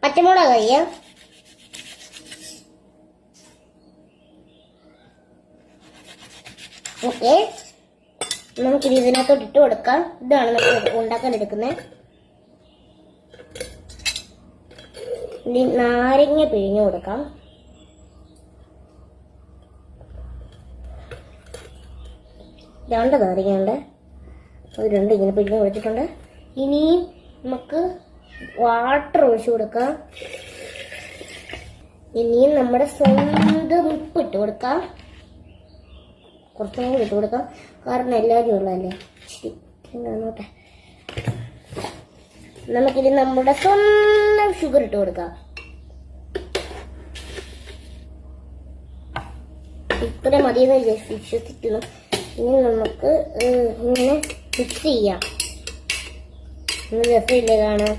പച്ചമുളക് കഴിയാ. ഓക്കെ, നമുക്കിത് ഇതിനകത്തോട്ട് ഇട്ട് കൊടുക്കാം. ഇതാണ് നമ്മൾ ഉണ്ടാക്കാൻ എടുക്കുന്നത്. ഇനി നാരങ്ങ പിഴിഞ്ഞു കൊടുക്കാം. രണ്ട് നാരങ്ങയുണ്ട്, അത് രണ്ട് ഇങ്ങനെ പിഴിഞ്ഞ് കൊടുത്തിട്ടുണ്ട്. ഇനി നമുക്ക് വാട്ടർ ഒഴിച്ചു കൊടുക്കാം. ഇനിയും നമ്മുടെ സ്വന്തം ഉപ്പ് ഇട്ട് കൊടുക്കാം. കുറച്ചും കൂടി ഇട്ട് കൊടുക്കാം, കാരണം എല്ലാവരും ഉള്ളതല്ലേ. ശരി, നോട്ടെ. നമുക്കിനി നമ്മുടെ സ്വന്തം ഷുഗർ ഇട്ട് കൊടുക്കാം. ഇത്ര മതിയെന്ന് വിശ്വസിക്കുന്നു. ഇനി നമുക്ക് ഇങ്ങനെ മിക്സ് ചെയ്യാം. രസമില്ലേ കാണാൻ?